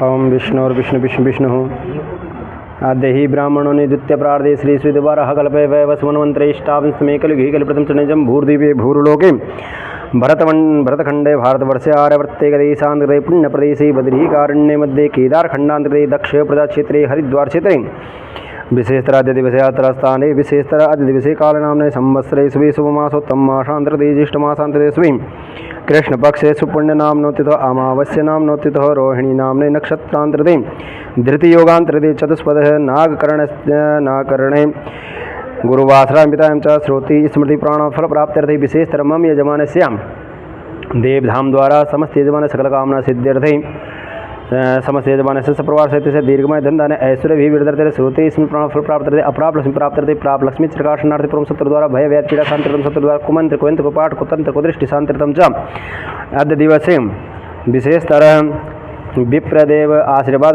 ओम विष्णु विष्णु आद्य ही ब्राह्मणों ने द्वितीय प्रार्थे श्री स्विद्वारा कल्पे वैवस्वन्वंतरेष्टाविंशमे कलियुगे कलिप्रथम चरणिजं भूर्दिवे भूरुलोके भरतखंडे भारतवर्षे आर्यवर्ते गदेशांतरे पुण्यप्रदेशे बद्रीकारण्ये मध्ये केदारखंडांतरे दक्ष प्रजाक्षेत्रे हरिद्वार क्षेत्रे विशेषतराद्य दिवसे यात्रास्थाने विशेषतर आद्य दिवसे कालनामने संवत्सरे स्वे शुभमासोत्तम मासांतरे ज्येष्ठमासांतरे स्वे कृष्णपक्षे सुपुण्यनाम्नोतिथो अमावस्य नाम्नोतिथो रोहिणी नाम्ने नक्षत्रांतरे धृतियोगांतरे चतुष्पदः नागकर्णे गुरुवासरामितायां च श्रोति स्मृति प्राण फल प्राप्त्यर्थे विशेषतर मम यजमानस्य देवधाम द्वारा समस्त यजमान सकल कामना सिद्ध्यर्थे समस्त यजमान से सप्रवार सहित से दीर्घमय धन दान ऐश्वर्य भी विरदर्थे श्रोते स्मृति प्राण फल प्राप्त अप्राप्त लक्ष्मी प्राप्त प्राप्त लक्ष्मी चिरकाशनार्थे परम सत्र द्वारा भय व्याध पीड़ा शांतिरतम सत्र द्वारा कुमंत्र कुयंत्र कुपाठ कुतंत्र कुदृष्टि शांतिरतम च अद्य दिवसे विशेषतर विप्रदेव आशीर्वाद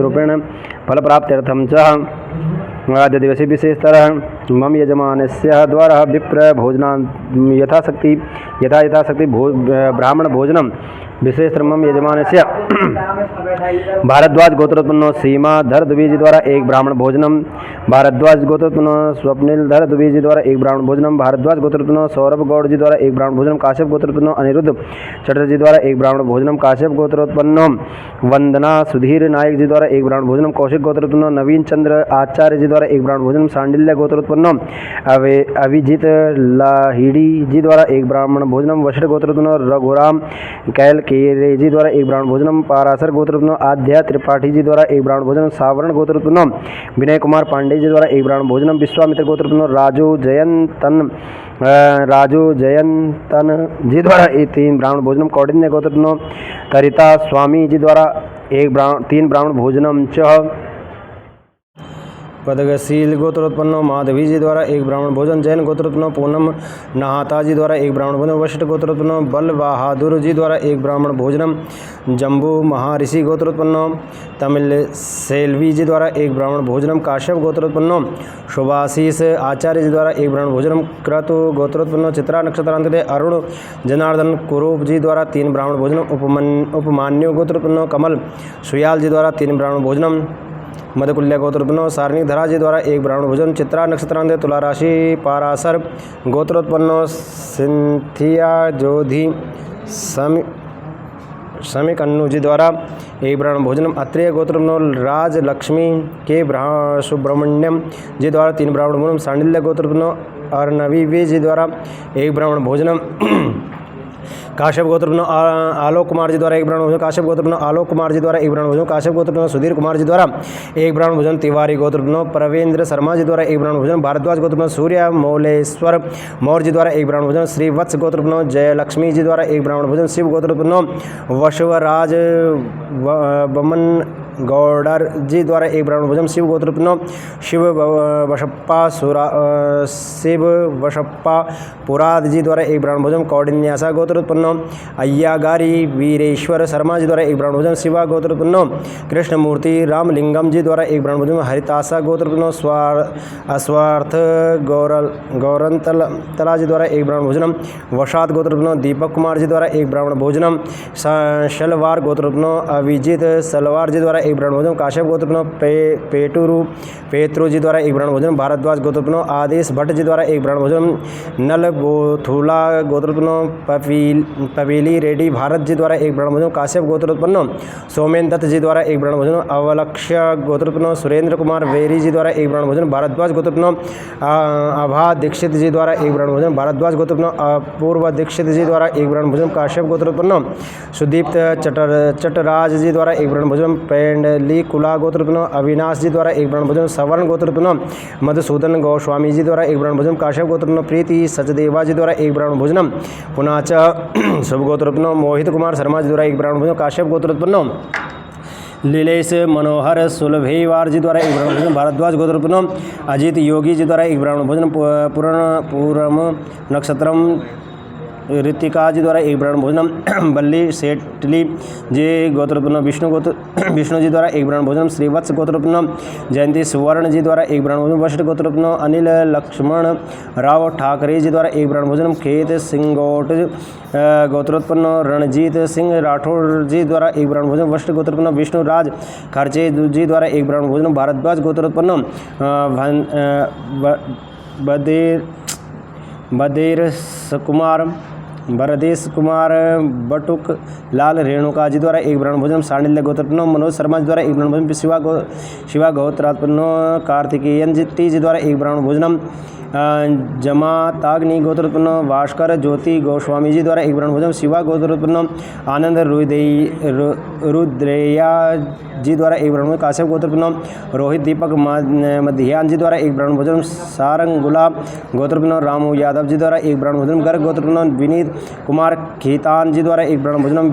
रूपेण फल प्राप्त्यर्थम च आद्य दिवसे विशेषतर मम यजमानस्य द्वारा विप्र भोजना यथाशक्ति ब्राह्मण भोजनम विशेषतर मम यजमानस्य भारद्वाज गोत्रोत्पन्नो सीमाधर द्विज द्वारा एक ब्राह्मण भोजनम भारद्वाज गोत्रोत्पन्नो स्वप्निलधर द्विज द्वारा एक ब्राह्मण भोजनम भारद्वाज गोत्रोत्पन्नो सौरभ गौड़ जी द्वारा एक ब्राह्मण भोजनम काश्यप गोत्रोत्पन्नो अनिरुद्ध चटर्जी द्वारा एक ब्राह्मण भोजनम काश्यप गोत्रोत्पन्नो वंदना सुधीर नायक जी द्वारा एक ब्राह्मण भोजनम कौशिक गोत्रोत्पन्नो नवीन चंद्र आचार्य जी द्वारा एक ब्राह्मण भोजनम सांडिल्य गोत्रोत्पन्नो अभिजीत लाहिड़ी जी द्वारा एक ब्राह्मण भोजनम वशिष्ठ गोत्रोत्पन्नो रघुराम कैल केरे जी द्वारा एक ब्राह्मण भोजनम पारासर गोत्रोत्पन्नो आध्या त्रिपाठी जी द्वारा एक ब्राह्मण भोजनम सावरण गोत्रोत्पन्नो विनय कुमार पांडे जी द्वारा एक ब्राह्मण भोजनम विश्वामित्र गोत्रोत्पन्नो राजू जयंतन जी द्वारा एक 3 ब्राह्मण भोजनम कौंडिन्य गोत्रोत्पन्नो तरिता स्वामी जी द्वारा एक 3 ब्राह्मण भोजनम च पदगशील गोत्रोत्पन्नो माधवी जी द्वारा एक ब्राह्मण भोजन जैन गोत्रोत्पन्नो पूनम नहाता जी द्वारा एक ब्राह्मण भोजन वशिष्ठ गोत्रोत्पन्नो बल बहादुर जी द्वारा एक ब्राह्मण भोजनम जम्बू महर्षि गोत्रोत्पन्नो तमिल सेल्वी जी द्वारा एक ब्राह्मण भोजनम काश्यप गोत्रोत्पन्नो शुभाशीष आचार्य जी द्वारा एक ब्राह्मण भोजनम क्रतु गोत्रोत्पन्नो चित्रा नक्षत्रांतरे अरुण जनार्दन कुरूप जी द्वारा 3 ब्राह्मण भोजनम उपमान्यु गोत्रोत्पन्नो कमल सुयाल जी द्वारा 3 ब्राह्मण भोजनम मधुकुल्य गोत्रोत्पन्नो सारणी धरा जी द्वारा एक ब्राह्मण भोजन चित्रा नक्षत्रांत तुला राशि पारासर गोत्रोत्पन्नो सिंथिया जोधी समिकन्नु जी द्वारा एक ब्राह्मण भोजनम अत्रेय गोत्रोत्पन्नो राज लक्ष्मी के सुब्रमण्यम जी द्वारा 3 ब्राह्मण भोजनम सांडिल्य गोत्रोत्पन्नो अर्णवी वे जी द्वारा एक ब्राह्मण भोजनम काश्यप गोत्रोत्पन्नो आलोक कुमार जी द्वारा एक ब्राह्मण भोजन काश्यप गोत्रोत्पन्नो आलोक कुमार जी द्वारा एक ब्राह्मण भोजन काश्यप गोत्रोत्पन्नो सुधीर कुमार जी द्वारा एक ब्राह्मण भोजन तिवारी गोत्रोत्पन्नो प्रवेंद्र शर्मा जी द्वारा एक ब्राह्मण भोजन भारद्वाज गोत्रोत्पन्नो सूर्य मौलेश्वर मौर्य जी द्वारा एक ब्राह्मण भोजन श्री वत्स गोत्रोत्पन्नो जयलक्ष्मी जी द्वारा एक ब्राह्मण भोजन शिव गोत्रोत्पन्नो वशवराज बमन गौडर जी द्वारा एक ब्राह्मण भोजन शिव गोत्रोत्पन्नो शिव वशप्पा पुराद जी द्वारा एक ब्राह्मण भोजन कौंडिन्यासा गोत्रोत्पन्नो अय्यागारी वीरेश्वर शर्मा जी द्वारा एक ब्राह्मण भोजन शिवा गोत्रोत्पन्नो कृष्णमूर्ति रामलिंगम जी द्वारा एक ब्राह्मण भोजन हरितासा गोत्रोत्पन्नो अस्वार्थ गौरंतला जी द्वारा एक ब्राह्मण भोजनम वशात गोत्रोत्पन्नो दीपक कुमार जी द्वारा एक ब्राह्मण भोजनम शलवार गोत्रोत्पन्नो अभिजीत सलवार जी द्वारा एक ब्राह्मण भोजन काश्यप गोत्रोत्पन्नो पेत्रु जी द्वारा एक ब्राह्मण भोजन भारद्वाज गोत्रोत्पन्नो आदेश भट्ट जी द्वारा एक ब्राह्मण भोजन नल बोथुला गोत्रोत्पन्नो पवेली रेड्डी भारत जी द्वारा एक ब्राह्मण भोजन काश्यप गोत्रोत्पन्नो सोमेन दत्त जी द्वारा एक ब्राह्मण भोजन अवलक्ष्य गोत्रोत्पन्नो सुरेंद्र कुमार वेरी जी द्वारा एक ब्राह्मण भोजन भारद्वाज गोत्रोत्पन्नो आभा दीक्षित जी द्वारा एक ब्राह्मण भोजन भारद्वाज गोत्रोत्पन्नो अपूर्व दीक्षित जी द्वारा एक ब्राह्मण भोजन काश्यप गोत्रोत्पन्नो सुदीप्त चटराज जी द्वारा एक ब्राह्मण भोजन पेंडली कुला गोत्रोत्पन्नो अविनाश जी द्वारा एक ब्राह्मण भोजन सवर्ण गोत्रोत्पन्नो मधुसूदन गोस्वामी जी द्वारा एक ब्राह्मण भोजन काश्यप गोत्रोत्पन्नो प्रीति सचदेवा जी द्वारा एक ब्राह्मण भोजनम पुनाच शुभ गोत्रोत्पन्नो मोहित कुमार शर्मा जी द्वारा एक ब्राह्मण भोजन काश्यप गोत्रोत्पन्नो लीलेश मनोहर सुलभेवार जी द्वारा एक ब्राह्मण भोजन भारद्वाज गोत्रोत्पन्नो अजित योगी जी द्वारा एक ब्राह्मण भोजन पूरम नक्षत्रम ऋतिका जी द्वारा एक ब्राह्मण भोजनम। बल्ली सेटली जी गोत्रोत्पन्न विष्णु जी द्वारा एक ब्राह्मण भोजनम। श्रीवत्स गोत्रोत्पन्न जयंती सुवर्ण जी द्वारा एक ब्राह्मण भोजन। वशिष्ठ गोत्रोत्पन्न अनिल लक्ष्मण राव ठाकरे जी द्वारा एक ब्राह्मण भोजनम। खेत सिंगोट गोत्रोत्पन्न रणजीत सिंह राठौर जी द्वारा एक ब्राह्मण भोजन। वशिष्ठ गोत्रोत्पन्न विष्णु राज खर्चे जी द्वारा एक ब्राह्मण भोजन। भारद्वाज गोत्रोत्पन्न बरदेश कुमार बटुक लाल रेणुका जी द्वारा एक ब्राह्मण भोजन। सांडिल्य गोत्रोत्पन्न मनोज शर्मा जी द्वारा एक ब्राह्मण भोजन। शिवा गोत्रोत्पन्न कार्तिकेयन जी द्वारा एक ब्राह्मण भोजनम। जमाताग्नि गोत्रोत्पन्न भास्कर ज्योति गोस्वामी जी द्वारा एक ब्राह्मण भोजन। शिवा गोत्रोत्पन्न आनंद रुद्रैया जी द्वारा एक ब्राह्मण भोजन। काश्यप गोत्रोत्पन्न रोहित दीपक मध्यान जी द्वारा एक ब्राह्मण भोजन। सारंगुला गोत्रोत्पन्न रामू यादव जी द्वारा एक ब्राह्मण भोजन। गर्ग गोत्रोत्पन्न विनीत कुमार खीतान जी द्वारा एक ब्राह्मण भोजन।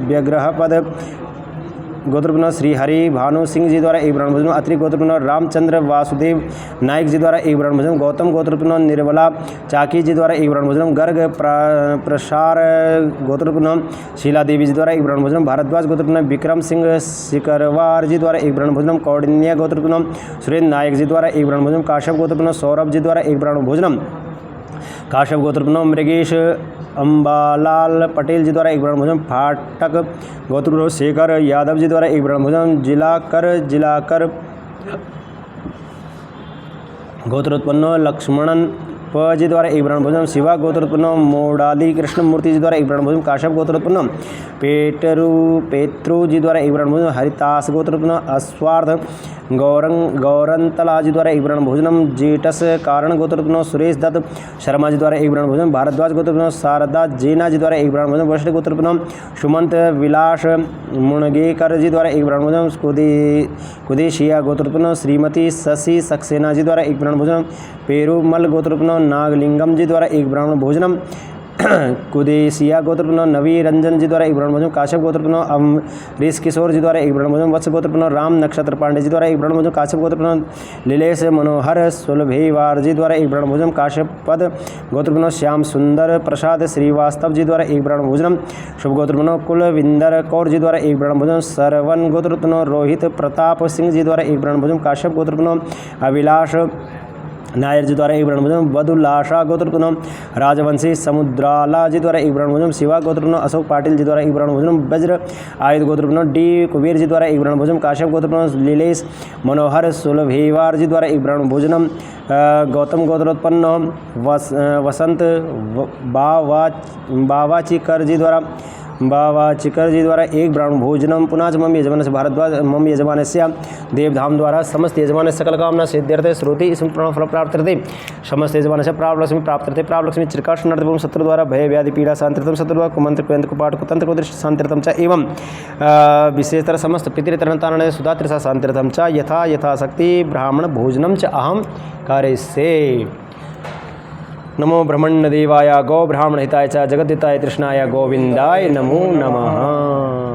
व्यग्रहपद गोत्रोत्पन्न श्री हरि भानु सिंह जी द्वारा एक ब्राह्मण भोजन। अत्रि गोत्रोत्पन्न रामचंद्र वासुदेव नायक जी द्वारा एक ब्राह्मण भोजन। गौतम गोत्रोत्पन्न निर्मला चाकी जी द्वारा एक ब्राह्मण भोजन। गर्ग प्रसार गोत्रोत्पन्न शीला देवी जी द्वारा एक ब्राह्मण भोजन। भारद्वाज गोत्रोत्पन्न विक्रम सिंह सिकरवार जी द्वारा एक ब्राह्मण भोजन। कौंडिन्य गोत्रोत्पन्न सुरेंद्र नायक जी द्वारा एक ब्राह्मण भोजन। काश्यप गोत्रोत्पन्न सौरभ जी द्वारा एक ब्राह्मण भोजनम। काश्यप गोत्रोत्पन्न मृगेश अम्बालाल पटेल जी द्वारा एक ब्राह्मण भोजन। फाटक गोत्रोत्पन्न शेखर यादव जी द्वारा एक ब्राह्मण भोजन। जिलाकर गोत्रोत्पन्न लक्ष्मणन प जी द्वारा एक ब्राह्मण भोजन। शिवा गोत्रोत्पन्न मोडाली कृष्णमूर्ति जी द्वारा एक ब्राह्मण भोजन। काश्यप गोत्रोत्पन्न पेत्रु जी द्वारा एक ब्राह्मण भोजन। हरितास गोत्रोत्पन्न अस्वार्थ गौरंतला जी द्वारा एक ब्राह्मण भोजनम। जेटस कारण गोत्रोत्पन्न सुरेश दत्त शर्मा जी द्वारा एक ब्राह्मण भोजन। भारद्वाज गोत्रोत्पन्न शारदा जेना जी द्वारा एक ब्राह्मण भोजन। वशिष्ठ गोत्रोत्पन्न सुमंत विलास मुणगेकर जी द्वारा एक ब्राह्मण भोजन। कुदेशिया गोत्रोत्पन्न श्रीमती शशि सक्सेना जी द्वारा एक ब्राह्मण भोजन। पेरुमल गोत्रोत्पन्न नागलिंगम जी द्वारा एक ब्राह्मण भोजनम। कुदेशिया गोत्रोत्पन्न नवी रंजन जी द्वारा एक ब्राह्मण भोजन। काश्यप गोत्रोत्पन्न अमरीश किशोर जी द्वारा एक ब्राह्मण भोजन। वत्स गोत्रोत्पन्न राम नक्षत्र पांडे जी द्वारा एक ब्राह्मण भोजन। काश्यप गोत्रोत्पन्न लीलेश मनोहर सुलभेवार जी द्वारा एक ब्राह्मण भोजन। काश्यप पद गोत्रोत्पन्न श्याम सुंदर प्रसाद श्रीवास्तव जी द्वारा एक ब्राह्मण भोजन। शुभ गोत्रोत्पन्न कुलविंदर कौर जी द्वारा एक ब्राह्मण भोजन। सरवन गोत्रोत्पन्न रोहित प्रताप सिंह जी द्वारा एक ब्राह्मण भोजन। काश्यप गोत्रोत्पन्न अभिलाष नायर जी द्वारा एक ब्राह्मण भोजन। बदुलाशा गोत्रोत्पन्न राजवंशी समुद्राला जी द्वारा एक ब्राह्मण भोजन। शिवा गोत्रोत्पन्न अशोक पाटिल जी द्वारा एक ब्राह्मण भोजन। वज्र आयुध गोत्रोत्पन्न डी कुबेर जी द्वारा एक ब्राह्मण भोजन। काश्यप गोत्रोत्पन्न लीलेश मनोहर सुलभेवार जी द्वारा एक ब्राह्मण भोजनम। गौतम गोत्रोत्पन्न वसंत बावाचिकर जी द्वारा एक ब्राह्मण भोजनम। पुनः मम यजमान से भारद्वाज मम यजमान से देवधाम द्वारा समस्त यजमान सकल कामना सिद्ध्यर्थे श्रुति इसमें प्रणव फल प्राप्त्यर्थे समस्त यजमान से प्राप्तलक्ष्मी प्राप्त्यर्थे प्राप्तलक्ष्मी चिरकाश नर्तपूर्ण शत्रु द्वारा भय व्याधि पीड़ा शांतिरतम शत्रु द्वारा कुमंत्र कुयंत्र कुपाठ कुतंत्र कुदृष्ट शांतिरतम च एवं विशेषतर समस्त पितृतरणतारण सुधात्रिसा शांतिरतम च यथा यथाशक्ति ब्राह्मण भोजनम च अहम कार्यसे। नमो ब्रह्मण्यदेवाय गौ ब्राह्मण हिताय च जगद्दिताय कृष्णाय गोविंदाय नमो नमः।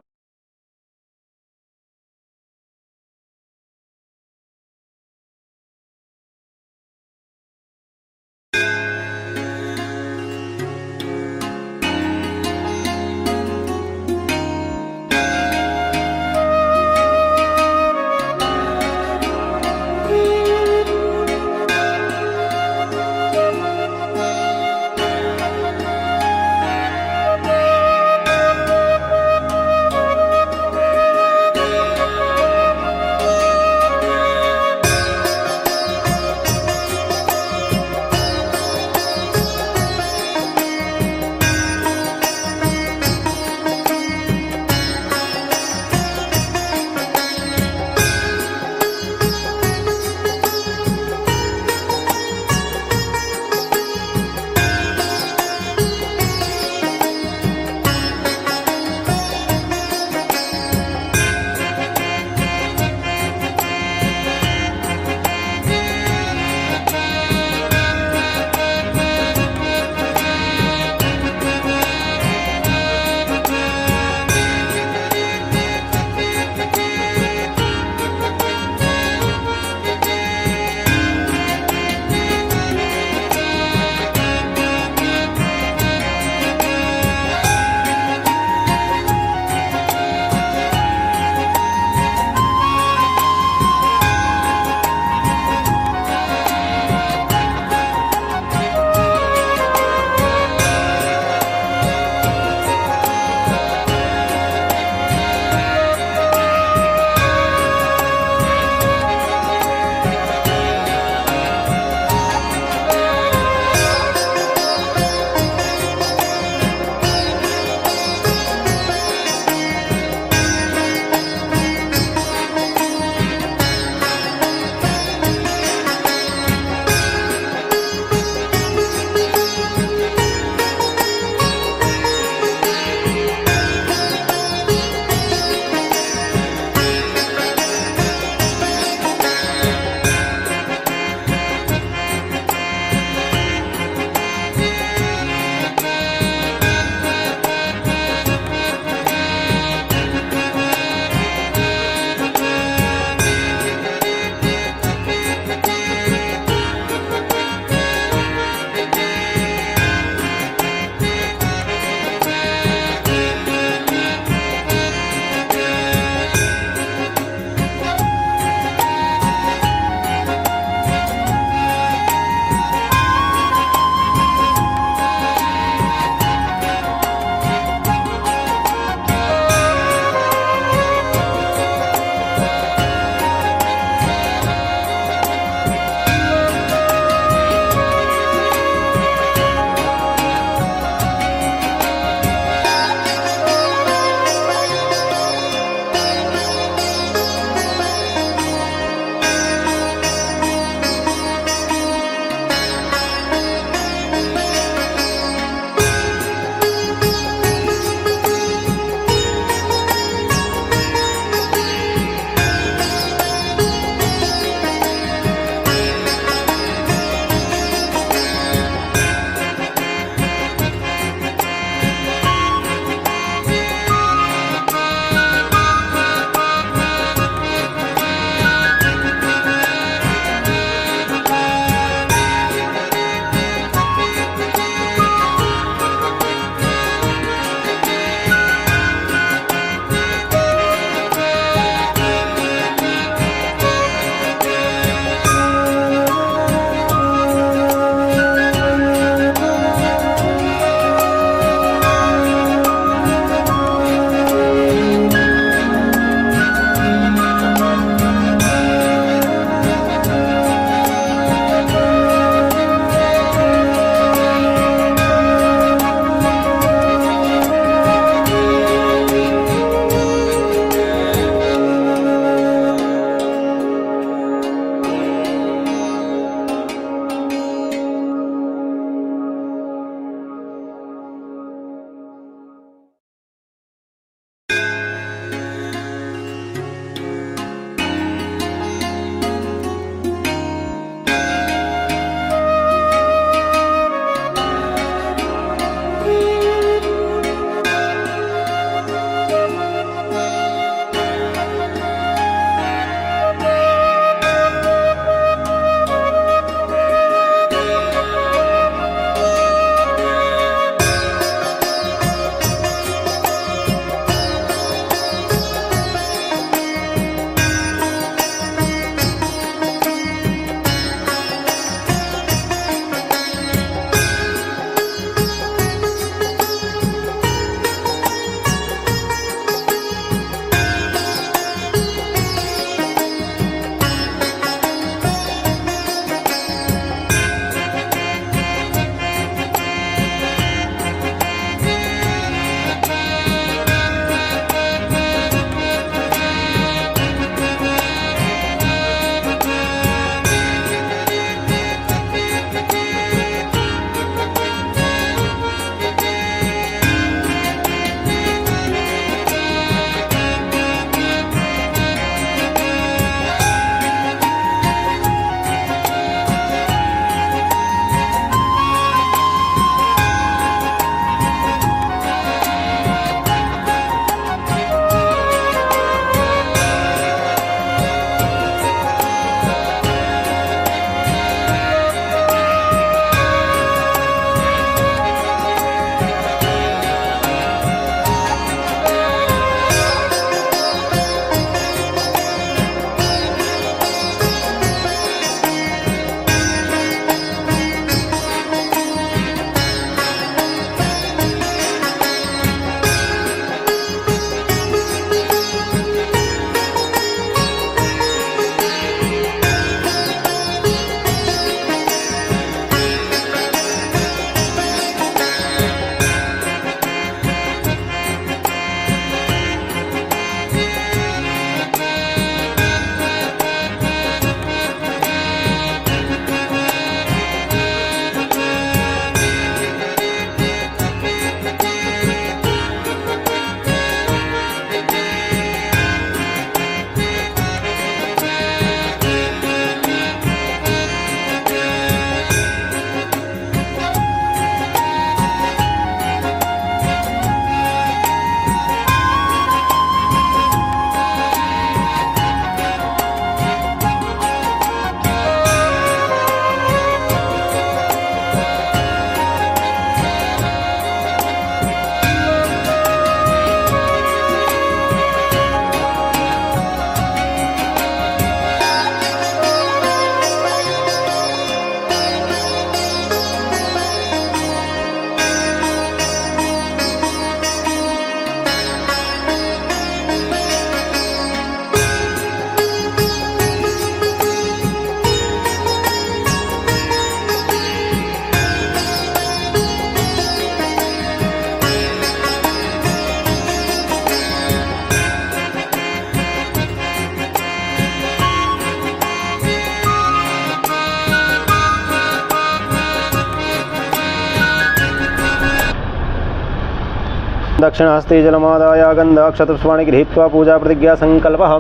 दक्षिणास्ते जलमादाय गन्धाक्षतपुष्पाणि गृहीत्वा पूजा प्रतिज्ञा संकल्पः।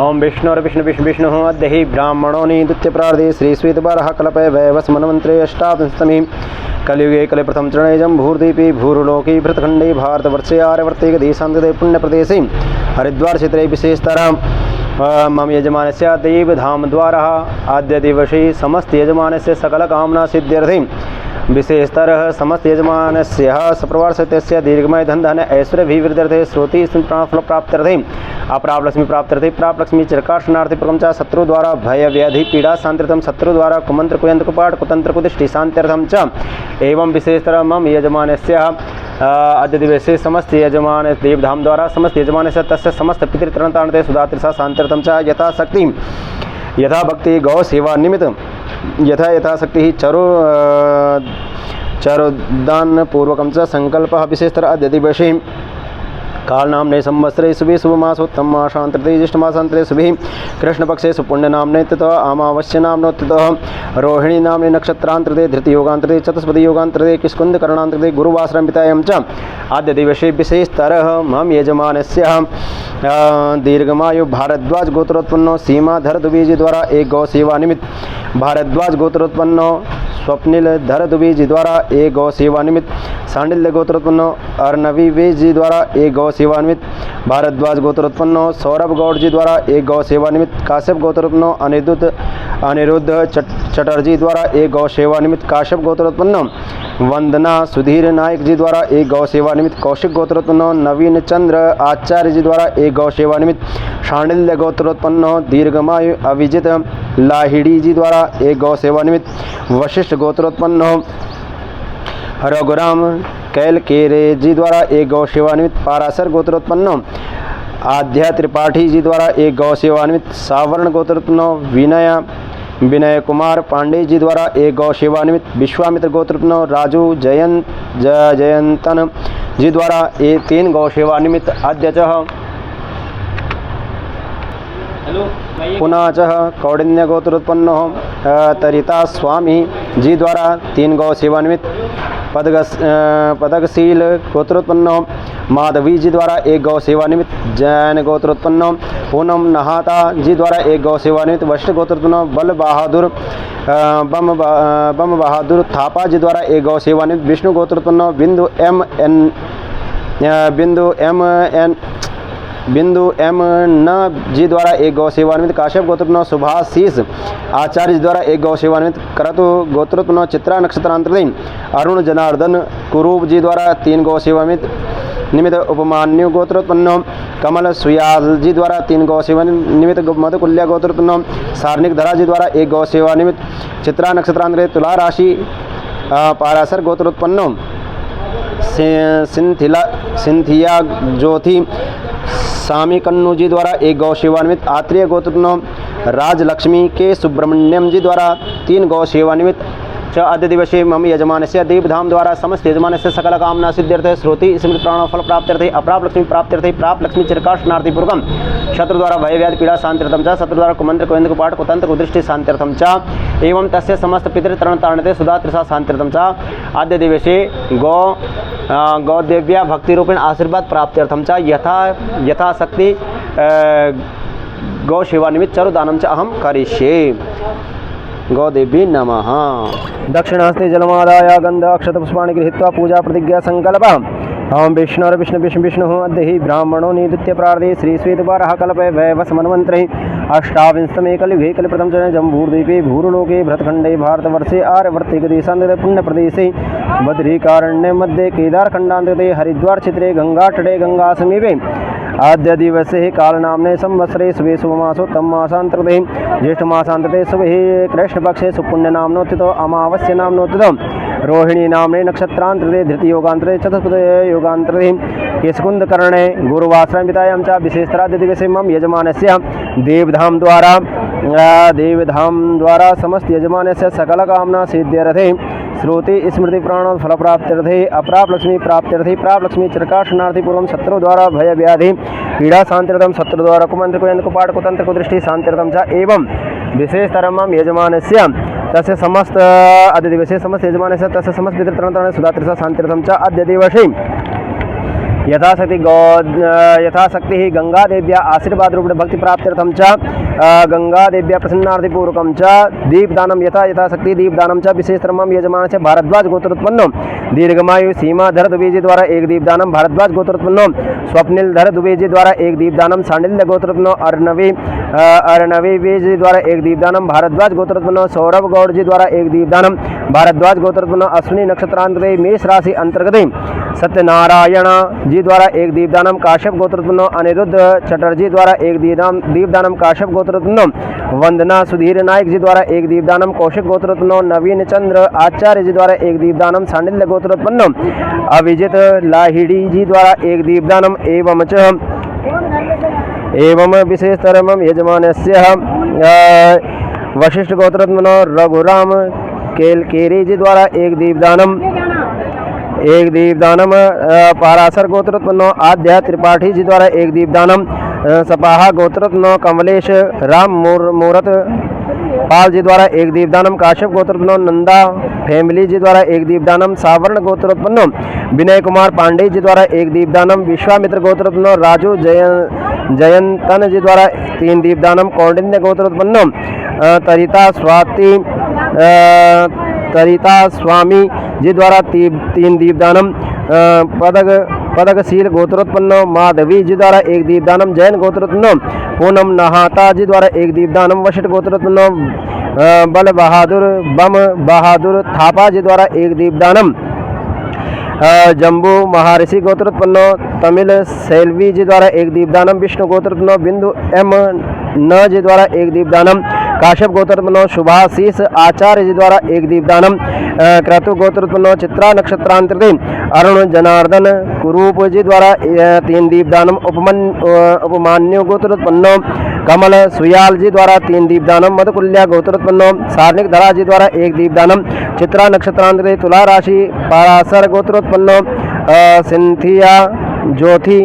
ओम विष्णुः अद्य हि ब्राह्मणो निदुत्य प्रार्थे श्रीश्वेतवारः कल्पे वैवस्मन्वन्त्रे अष्टाविंशतिमी कलियुगे कले प्रथम चरणे जम्भूर्दीपे भूर्लोके भृतखण्डे भारतवर्षे आर्यवर्ते देशान्तरे पुण्यप्रदेशे हरिद्वार क्षेत्रे विशेषतः मम यजमानस्य देवधाम द्वारा आद्य दिवसे समस्त यजमानस्य सकलकामना सिद्ध्यर्थे विशेषतः समस्त यजमानस्य सप्रवार सत्यस्य दीर्घमय धन ऐश्वर्याभिवृद्ध्यर्थे श्रुति फल प्राप्त्यर्थे अप्राप्त लक्ष्मी प्राप्त्यर्थे प्राप्त लक्ष्मी चिरकाशनार्थे प्रकम च शत्रु द्वारा भय व्याधि पीड़ा शांत्यर्थम शत्रु द्वारा कुमंत्र कुयंत्र कुपाट कुतंत्र कुदिष्टि शांत्यर्थम च एवं विशेषतः मम यजमानस्य अद्य दिवसे समस्त यजमान देवधाम द्वारा समस्त यजमानस्य तस्य समस्त पितृतरणतारणते सुधात्रिसा शांत्यर्थम च यथाशक्ति यथा भक्ति गौ सेवा निमित्त यथा शक्ति चरोदान पूर्वकं च संकल्पः विशेषतः अद्य दिवसे कालनामने संवत्सरे शुभे शुभमासोत्तम मासांतरे ज्येष्ठमासांतरे शुभे कृष्णपक्षे सुपुण्यनामने ततः अमावस्या नाम्नोत्तः रोहिणी नामने नक्षत्रांतरे धृतियोगांतरे चतुष्पदी योगांतरे किष्कुंदकरणांतरे गुरुवासरमितायां च आद्य दिवसे विशेषतरः मम यजमानस्य दीर्घमायु भारद्वाज गोत्रोत्पन्नो सीमाधर दुबेजी द्वारा एक गौ सेवा निमित्त भारद्वाज गोत्रोत्पन्नो स्वप्निलधर दुबेजी द्वारा एक गौ सेवा निमित्त सांडिल्य गोत्रोत्पन्नो अर्नवी वेज जी द्वारा एक गौ सेवा निमित्त भारद्वाज गोत्रोत्पन्नो सौरभ गौड़ जी द्वारा एक गौ सेवा निमित्त काश्यप गोत्रोत्पन्नो अनिरुद्ध चटर्जी द्वारा एक गौ सेवा निमित्त काश्यप गोत्रोत्पन्नो वंदना सुधीर नायक जी द्वारा एक गौ सेवा निमित्त कौशिक गोत्रोत्पन्नो नवीन चंद्र आचार्य जी द्वारा एक गौ सेवा निमित्त शांडिल्य गोत्रोत्पन्नो दीर्घमायु अभिजित लाहिड़ी जी द्वारा एक गौ सेवा निमित्त वशिष्ठ गोत्रोत्पन्नो रघुराम कैलकेरे जी द्वारा एक गौ सेवा निमित्त पाराशर गोत्रोत्पन्नो आध्या त्रिपाठी जी द्वारा एक गौ सेवा निमित्त सावर्ण गोत्रोत्पन्नो विनय कुमार पांडे जी द्वारा एक गौ सेवा निमित्त विश्वामित्र गोत्रोत्पन्नो राजू जयंतन जी द्वारा एक 3 गौ सेवा निमित्त अद्यचः पुनः कौंडिन्य गोत्रोत्पन्नो तरिता स्वामी जी द्वारा 3 गौ सेवा निमित्त पदकशील गोत्रोत्पन्नो माधवी जी द्वारा एक गौ सेवा निमित्त जैन गोत्रोत्पन्नो पूनम नहाता जी द्वारा एक गौ सेवा निमित्त वशिष्ठ गोत्रोत्पन्नो बम बहादुर थापा जी द्वारा एक गौ सेवा निमित्त विष्णु गोत्रोत्पन्नो बिंदु एम न जी द्वारा एक गौ सेवा निमित्त काश्यप गोत्रोत्पन्नो सुभाषीष आचार्य जी द्वारा एक गौ सेवा निमित्त करतु गोत्रोत्पन्नो चित्रा नक्षत्रांतरे अरुण जनार्दन कुरूप जी द्वारा 3 गौ सेवा निमित्त उपमान्यु गोत्रोत्पन्नो कमल सुयाल जी द्वारा 3 गौ सेवा निमित्त मधुकुल्या गोत्रोत्पन्नो सार्निक धरा जी द्वारा एक गौ सेवा निमित्त चित्रा नक्षत्रांतरे तुला राशि पाराशर गोत्रोत्पन्नो सिंथिया ज्योति सामी कन्नू जी द्वारा एक गौ सेवा निमित्त आत्रेय गोत्रोत्पन्नो राजलक्ष्मी के सुब्रमण्यम जी द्वारा 3 गौ सेवा निमित्त च अद्य दिवसे मम यजमानस्य देवधाम द्वारा समस्त यजमानस्य सकल कामना सिद्ध्यर्थे श्रुति स्मृति प्राण फल प्राप्त्यर्थे अप्राप्त लक्ष्मी प्राप्त्यर्थे प्राप्त लक्ष्मी चिरकाशनार्थी पूर्वकम शत्रु द्वारा भय व्याधि पीड़ा शांत्यर्थम च शत्रु द्वारा कुमंत्र कुयंत्र कुपाट कुतंत्र कुदृष्टि शांत्यर्थम च एवं तस्य समस्त पितृतरण तारणते सुधात्रिसा शांत्यर्थम च अद्य दिवसे गौदेव्या भक्ति रूपेण आशीर्वाद प्राप्त्यर्थम च यथाशक्ति गौ सेवा निमित्त चरुदानं च अहम करिष्ये। गौदेवी नमः। दक्षिणास्ते जलमादाय गन्धाक्षतपुष्पाणि गृहीत्वा पूजा प्रतिज्ञा संकल्पः। ओम विष्णुः अद्य हि ब्राह्मणो निदुत्य प्रार्थे श्रीश्वेतवारः कल्पे वैवस्मन्वन्त्रे अष्टाविंशतमे कलियुगे कलिप्रथम चरणे जम्बूर्द्वीपे भूर्लोके भरतखण्डे भारतवर्षे आर्यवर्ते देशान्तरे पुण्यप्रदेशे बद्रीकारण्ये मध्ये केदारखण्डान्तरे हरिद्वार क्षेत्रे गंगातटे गंगासमीपे आद्य दिवसे कालनामने संवत्सरे शुभे शुभमासोत्तम मासांतरे ज्येष्ठमासांतरे शुभे कृष्णपक्षे सुपुण्यनाम्नोत्थितो अमावस्या नाम्नोत्थितो रोहिणी नाम्ने नक्षत्रांतरे धृतियोगांतरे चतुष्पदे योगांतरे केशकुंदकर्णे गुरुवासरमितायां च विशेषतराद्य दिवसे मम यजमानस्य देवधाम द्वारा समस्त यजमानस्य सकल कामना सिद्ध्यर्थे श्रुति स्मृति प्राण फल प्राप्त्यर्थे अप्राप्त लक्ष्मी प्राप्त्यर्थे प्राप्त लक्ष्मी चिरकाशनार्थी पूर्वम शत्रु द्वारा भय व्याधि पीड़ा शांत्यर्थम शत्रु द्वारा कुमंत्र कुयंत्र कुपाट कुतंत्र कुदृष्टि शांत्यर्थम च एवं विशेषतरम यजमानस्य तस्य समस्त अद्य दिवसे समस्त यजमानस्य तस्य समस्त पितृतरणतारणे सुधात्रिसा शांत्यर्थम च अद्य दिवसे यथाशक्ति ही गंगादेव्या आशीर्वादरूपेण भक्तिप्राप्त्यर्थं च गंगादेव्या प्रसन्नार्थिपूर्वकं च दीपदानं यथाशक्ति दीपदानं च विशेषतरमं यजमानस्य भारद्वाज गोत्रोत्पन्नो दीर्घमायु सीमाधर दुबे जी द्वारा एक दीपदानं भारद्वाज गोत्रोत्पन्नो स्वप्निलधर दुबे जी द्वारा एक दीपदानं सांडिल्य गोत्रोत्पन्नो अर्णवी जी द्वारा एक दीपदानं भारद्वाज गोत्रोत्पन्नो सौरभ गौड़ जी द्वारा एक दीपदानं भारद्वाज गोत्रोत्पन्नो अश्विनी नक्षत्रांतरे मेष राशि अंतर्गत सत्यनारायण जी द्वारा एक दीपदानम काश्यप गोत्रोत्पन्नो अनिरुद्ध चटर्जी द्वारा एक दीपदानम काश्यप गोत्रोत्पन्नो वंदना सुधीर नायक जी द्वारा एक दीपदानम कौशिक गोत्रोत्पन्नो नवीन चंद्र आचार्य जी द्वारा एक दीपदानम सांडिल्य गोत्रोत्पन्नो अभिजित लाहिड़ी जी द्वारा एक दीपदानम एवं विशेषतरम यजमानस्य वशिष्ठ गोत्रोत्पन्नो रघुराम केलकेरी जी द्वारा एक दीपदानम पारासर गोत्रोत्पन्नो आद्या त्रिपाठी जी द्वारा एक दीपदानम सपाहा गोत्रोत्पन्नो कमलेश राम मूरत पाल जी द्वारा एक दीपदानम काश्यप गोत्रोत्पन्नो नंदा फैमिली जी द्वारा एक दीपदानम सावर्ण गोत्रोत्पन्नो विनय कुमार पांडे जी द्वारा एक दीपदानम विश्वामित्र गोत्रोत्पन्नो राजू जयंतन जी द्वारा 3 दीपदानम कौंडिन्य गोत्रोत्पन्नो तरिता स्वामी जी द्वारा 3 दीपदानम पदकशील गोत्रोत्पन्नो माधवी जी द्वारा एक दीपदानम जैन गोत्रोत्पन्नो पूनम नहाता जी द्वारा एक दीपदानम वशिष्ठ गोत्रोत्पन्नो बम बहादुर थापा जी द्वारा एक दीपदानम जम्बू महर्षि गोत्रोत्पन्नो तमिल सेल्वी जी द्वारा एक दीपदानम विष्णु गोत्रोत्पन्नो बिंदु एम न जी द्वारा एक दीपदानम काश्यप गोत्रोत्पन्नो शुभाशीष आचार्य जी द्वारा एक दीपदानम क्रतु गोत्रोत्पन्नो चित्रा नक्षत्रांतरे अरुण जनार्दन कुरूप जी द्वारा 3 दीपदानम उपमान्यु गोत्रोत्पन्नो कमल सुयाल जी द्वारा 3 दीपदानम मधुकुल्या गोत्रोत्पन्नो सार्निक धरा जी द्वारा एक दीपदानम चित्रा नक्षत्रांतरे तुला राशि पारासर गोत्रोत्पन्नो सिंथिया ज्योति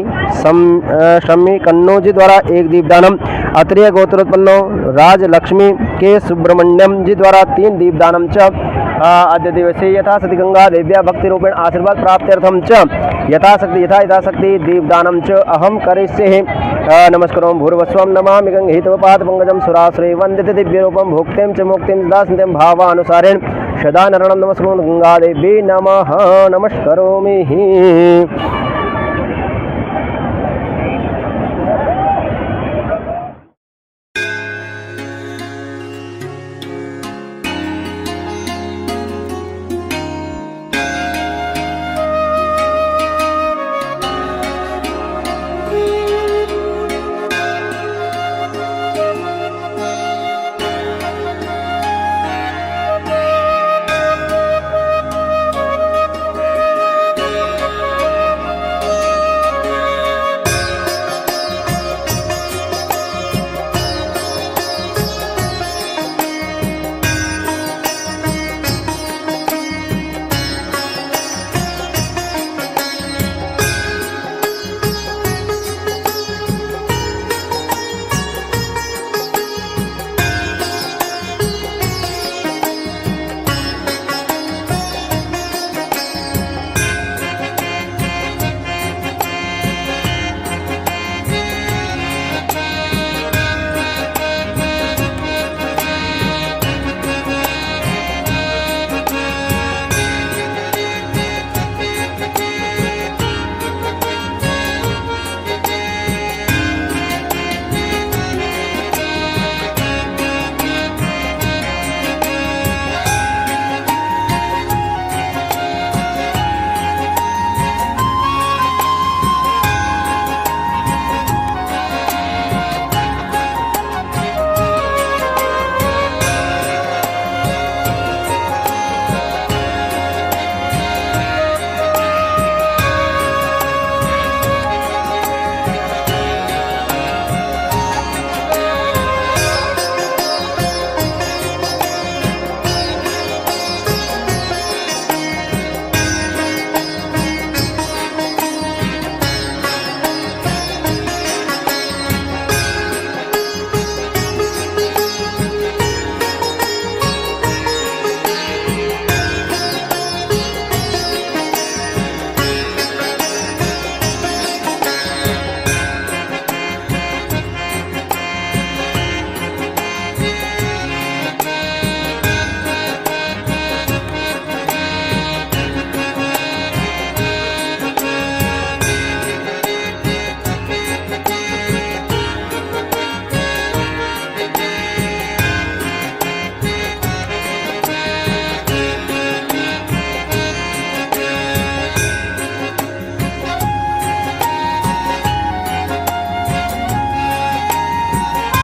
शम्मी कन्नौ जी द्वारा एक दीपदानम अत्रेय गोत्रोत्पन्नो राजलक्ष्मी के सुब्रमण्यम जी द्वारा 3 दीपदानम च अद्य दिवसे यथाशक्ति गंगा देव्या भक्ति रूपेण आशीर्वाद प्राप्त्यर्थम च यथाशक्ति दीपदानम च अहम करिष्ये नमस्करोम भूर्वस्वं नमामि गंगहितवपाद पंकजम सुराश्रय वंदित दिव्य रूपम भुक्तिं च मुक्तिं दास्यं भावानुसारेण सदा नरणं नमस्कुरु गंगा देवी नमः नमस्करोमि।